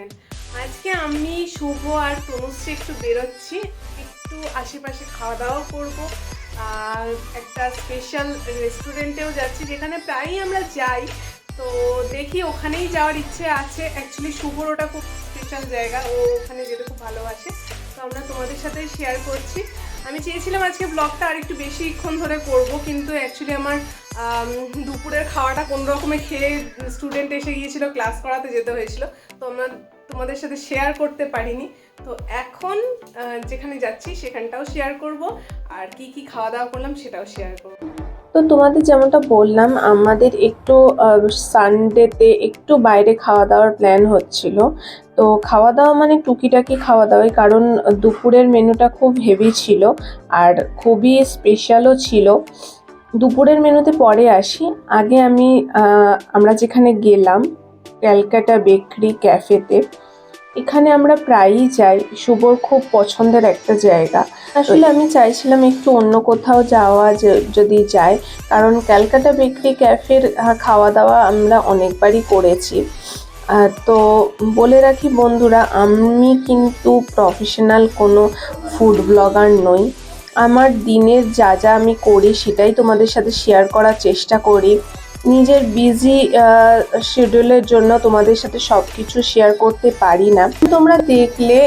Channel. আজকে আমি শুভ আর তনুশ্রী একটু বেরোচ্ছি, একটু আশেপাশে খাওয়া দাওয়া করব আর একটা স্পেশাল রেস্টুরেন্টেও যাচ্ছি যেখানে প্রায়ই আমরা যাই। তো দেখি ওখানেই যাওয়ার ইচ্ছে আছে। অ্যাকচুয়ালি শুভর ওটা খুব স্পেশাল জায়গা, ও ওখানে যেতে খুব ভালোবাসে। তো আমরা তোমাদের সাথে শেয়ার করছি। আমি চেয়েছিলাম আজকে ব্লগটা আর একটু বেশিক্ষণ ধরে করব, কিন্তু অ্যাকচুয়ালি আমার দুপুরের খাওয়াটা কোনো রকমে খেয়ে স্টুডেন্ট এসে গিয়েছিল, ক্লাস করাতে যেতে হয়েছিল। তো আমরা তোমাদের সাথে শেয়ার করতে পারিনি। তো এখন যেখানে যাচ্ছি সেখানটাও শেয়ার করব, আর কি কি খাওয়া দাওয়া করলাম সেটাও শেয়ার করব। তো তোমাদের যেমনটা বললাম, আমাদের একটু সানডেতে একটু বাইরে খাওয়া দাওয়ার প্ল্যান হচ্ছিল। তো খাওয়া দাওয়া মানে টুকিটাকি খাওয়া দাওয়াই, কারণ দুপুরের মেনুটা খুব হেভি ছিল আর খুবই স্পেশালও ছিল। দুপুরের মেনুতে পরে আসি, আগে আমরা যেখানে গেলাম ক্যালকাটা বেকারি ক্যাফেতে। এখানে আমরা প্রায়ই যাই, শুভর খুব পছন্দের একটা জায়গা। আসলে আমি চাইছিলাম একটু অন্য কোথাও যাওয়া যদি যাই, কারণ ক্যালকাটা বেকারি ক্যাফের খাওয়া দাওয়া আমরা অনেকবারই করেছি। তো বলে রাখি বন্ধুরা, আমি কিন্তু প্রফেশনাল কোনো ফুড ব্লগার নই। আমার দিনের যা যা আমি করি সেটাই তোমাদের সাথে শেয়ার করার চেষ্টা করি। নিজের বিজি শিডিউলের জন্য তোমাদের সাথে সব কিছু শেয়ার করতে পারি না। তোমরা দেখলে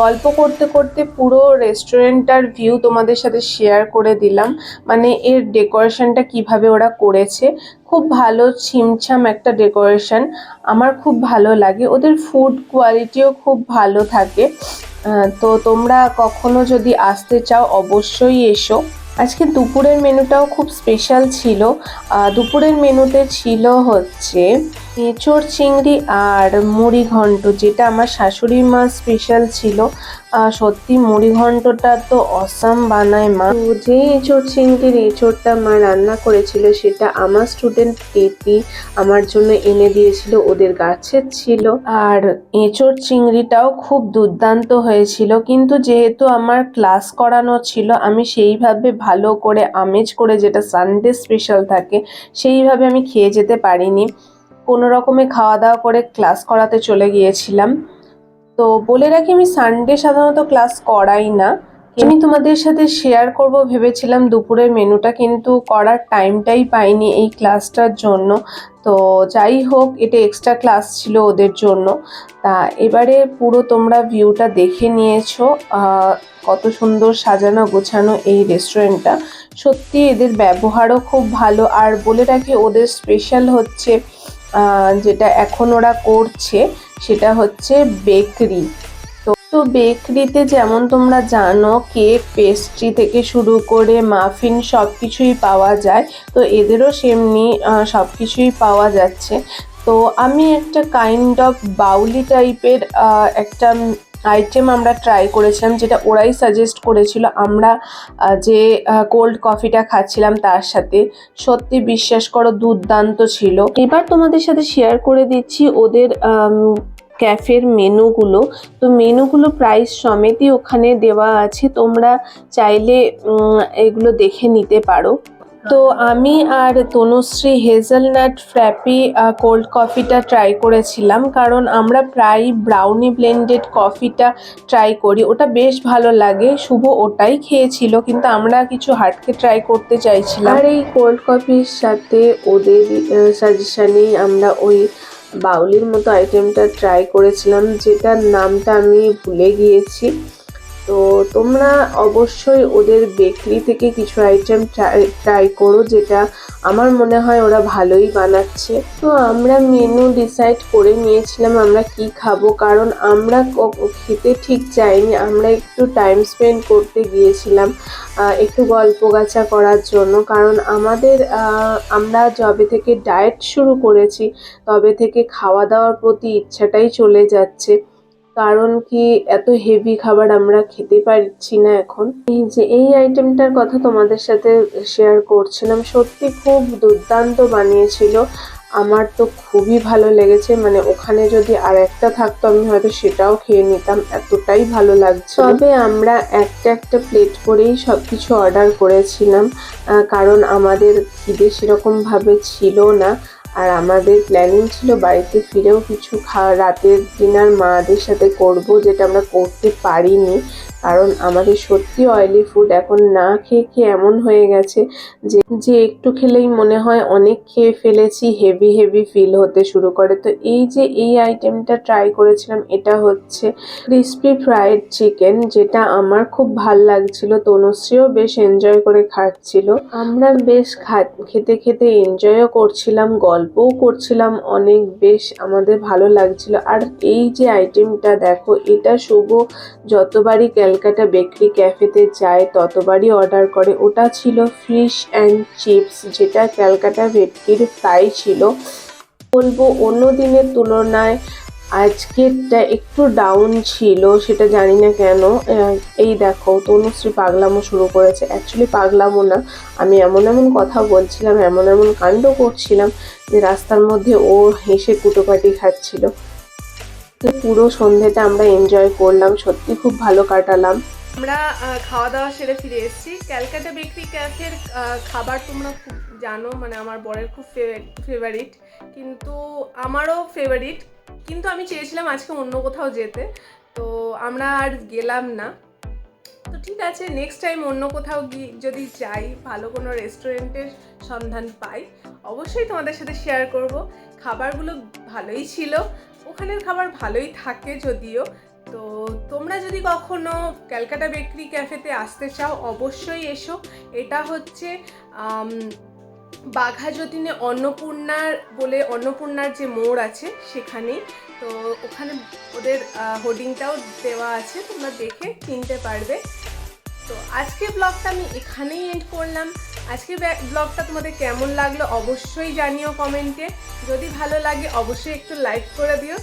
গল্প করতে করতে পুরো রেস্টুরেন্টটার ভিউ তোমাদের সাথে শেয়ার করে দিলাম। মানে এর ডেকোরেশনটা কিভাবে ওরা করেছে, খুব ভালো ছিমছাম একটা ডেকোরেশন। আমার খুব ভালো লাগে, ওদের ফুড কোয়ালিটিও খুব ভালো থাকে। তো তোমরা কখনো যদি আসতে চাও অবশ্যই এসো। আজকে দুপুরের মেনুটাও খুব স্পেশাল ছিল। দুপুরের মেনুতে ছিল হচ্ছে এঁচোড় চিংড়ি আর মুড়ি ঘন্ট, যেটা আমার শাশুড়ি মা স্পেশাল ছিল। সত্যি মুড়ি ঘন্টটা তো অসাম বানায় মা। তো যে এঁচোড় চিংড়ির এঁচোড়টা মা রান্না করেছিল সেটা আমার স্টুডেন্ট প্রীতি আমার জন্য এনে দিয়েছিল, ওদের গাছের ছিল। আর এঁচোড় চিংড়িটাও খুব দুর্দান্ত হয়েছিল, কিন্তু যেহেতু আমার ক্লাস করানো ছিল আমি সেইভাবে ভালো করে আমেজ করে, যেটা সানডে স্পেশাল থাকে, সেইভাবে আমি খেয়ে যেতে পারিনি। কোনো রকমে খাওয়া দাওয়া করে ক্লাস করাতে চলে গিয়েছিলাম। তো বলে রাখি, আমি সানডে সাধারণত ক্লাস করাই না। আমি তোমাদের সাথে শেয়ার করব ভেবেছিলাম দুপুরের মেনুটা, কিন্তু করার টাইমটাই পাইনি এই ক্লাসটার জন্য। তো যাই হোক, এটা এক্সট্রা ক্লাস ছিল ওদের জন্য। তা এবারে পুরো তোমরা ভিউটা দেখে নিয়েছো, কত সুন্দর সাজানো গোছানো এই রেস্টুরেন্টটা। সত্যি এদের ব্যবহারও খুব ভালো। আর বলে রাখি, ওদের স্পেশাল হচ্ছে যেটা এখন ওরা করছে সেটা হচ্ছে বেকারি। তো বেকারিতে যেমন তোমরা জানো, কেক পেস্ট্রি থেকে শুরু করে মাফিন সব কিছুই পাওয়া যায়। তো এদেরও সেমনি সব কিছুই পাওয়া যাচ্ছে। তো আমি একটা কাইন্ড অফ বাউলি টাইপের একটা আইটেম আমরা ট্রাই করেছিলাম, যেটা ওরাই সাজেস্ট করেছিল। আমরা যে কোল্ড কফিটা খাচ্ছিলাম তার সাথে, সত্যি বিশ্বাস করো দুর্দান্ত ছিল। এবার তোমাদের সাথে শেয়ার করে দিচ্ছি ওদের ক্যাফের মেনুগুলো। তো মেনুগুলো প্রাইস সমেতই ওখানে দেওয়া আছে, তোমরা চাইলে এগুলো দেখে নিতে পারো। তো আমি আর তনুশ্রী হেজেলনাট ফ্র্যাপি কোল্ড কফিটা ট্রাই করেছিলাম, কারণ আমরা প্রায় ব্রাউনি ব্লেন্ডেড কফিটা ট্রাই করি, ওটা বেশ ভালো লাগে। শুভ ওটাই খেয়েছিল, কিন্তু আমরা কিছু হাটকে ট্রাই করতে চাইছিলাম। আর এই কোল্ড কফির সাথে ওদের সাজেশনেই আমরা ওই বাউলির মতো আইটেমটা ট্রাই করেছিলাম, যেটার নামটা আমি ভুলে গিয়েছি। তো তোমরা অবশ্যই ওদের বেকারি থেকে কিছু আইটেম ট্রাই করো, যেটা আমার মনে হয় ওরা ভালোই বানাচ্ছে। তো আমরা মেনু ডিসাইড করে নিয়েছিলাম আমরা কি খাবো, কারণ আমরা খেতে ঠিক যাইনি, আমরা একটু টাইম স্পেন্ড করতে গিয়েছিলাম, একটু গল্প গাছা করার জন্য। কারণ আমরা যবে থেকে ডায়েট শুরু করেছি তবে থেকে খাওয়া দাওয়ার প্রতি ইচ্ছাটাই চলে যাচ্ছে। কারণ কি, এত হেভি খাবার আমরা খেতে পারছি না এখন। এই আইটেমটার কথা তোমাদের সাথে শেয়ার করছিলাম, সত্যি খুব দুর্দান্ত বানিয়েছিল। আমার তো খুবই ভালো লেগেছে, মানে ওখানে যদি আর একটা থাকতো আমি হয়তো সেটাও খেয়ে নিতাম, এতটাই ভালো লাগছে। তবে আমরা একটা একটা প্লেট করেই সব কিছু অর্ডার করেছিলাম, কারণ আমাদের খিদে সেরকম ভাবে ছিল না। আর আমাদের প্ল্যানিং ছিল বাড়িতে ফিরেও কিছু রাতের ডিনার মাদের সাথে করব, যেটা আমরা করতে পারিনি কারণ আমাদের সত্যি অয়েলি ফুড এখন না খেয়ে খেয়ে এমন হয়ে গেছে যে একটু খেলেই মনে হয় অনেক খেয়ে ফেলেছি, হেভি হেভি ফিল হতে শুরু করে। তো এই যে এই আইটেমটা ট্রাই করেছিলাম, এটা হচ্ছে ক্রিসপি ফ্রাইড চিকেন, যেটা আমার খুব ভাল লাগছিল, তনুশ্রীও বেশ এনজয় করে খাচ্ছিল। আমরা বেশ খেতে খেতে এনজয়ও করছিলাম, গল্পও করছিলাম অনেক, বেশ আমাদের ভালো লাগছিল। আর এই যে আইটেমটা দেখো, এটা শুভ যতবারই ক্যালকাটা বেকারি ক্যাফেতে যায় ততবারই অর্ডার করে। ওটা ছিল ফিশ অ্যান্ড চিপস, যেটা ক্যালকাটা ভেটকির ফ্রাই ছিল। বলবো অন্য দিনের তুলনায় আজকেরটা একটু ডাউন ছিল, সেটা জানি না কেন। এই দেখো তনুশ্রী পাগলামো শুরু করেছে, অ্যাকচুয়ালি পাগলামো না, আমি এমন এমন কথা বলছিলাম, এমন এমন কাণ্ড করছিলাম যে রাস্তার মধ্যে ও হেসে কুটোপাটি খাচ্ছিল। তো পুরো সন্ধ্যেটা আমরা এনজয় করলাম, সত্যি খুব ভালো কাটালাম। আমরা খাওয়া দাওয়া সেরে ফিরে এসেছি। ক্যালকাটা বেকারি ক্যাফের খাবার তোমরা খুব জানো, মানে আমার বরের খুব ফেভারিট, কিন্তু আমারও ফেভারিট, কিন্তু আমি চেয়েছিলাম আজকে অন্য কোথাও যেতে, তো আমরা আর গেলাম না। তো ঠিক আছে, নেক্সট টাইম অন্য কোথাও যদি যাই, ভালো কোনো রেস্টুরেন্টের সন্ধান পাই, অবশ্যই তোমাদের সাথে শেয়ার করব। খাবারগুলো ভালোই ছিল, ওখানের খাবার ভালোই থাকে যদিও। তো তোমরা যদি কখনো ক্যালকাটা বেকারি ক্যাফেতে আসতে চাও অবশ্যই এসো। এটা হচ্ছে বাঘা যতীনে অন্নপূর্ণার যে মোড় আছে সেখানেই। তো ওখানে ওদের হোর্ডিংটাও দেওয়া আছে, তোমরা দেখে চিনতে পারবে। তো আজকের ব্লগটা আমি এখানেই এন্ড করলাম। আজকের ব্লগটা তোমাদের কেমন লাগলো অবশ্যই জানিও কমেন্টে। যদি ভালো লাগে অবশ্যই একটু লাইক করে দিও।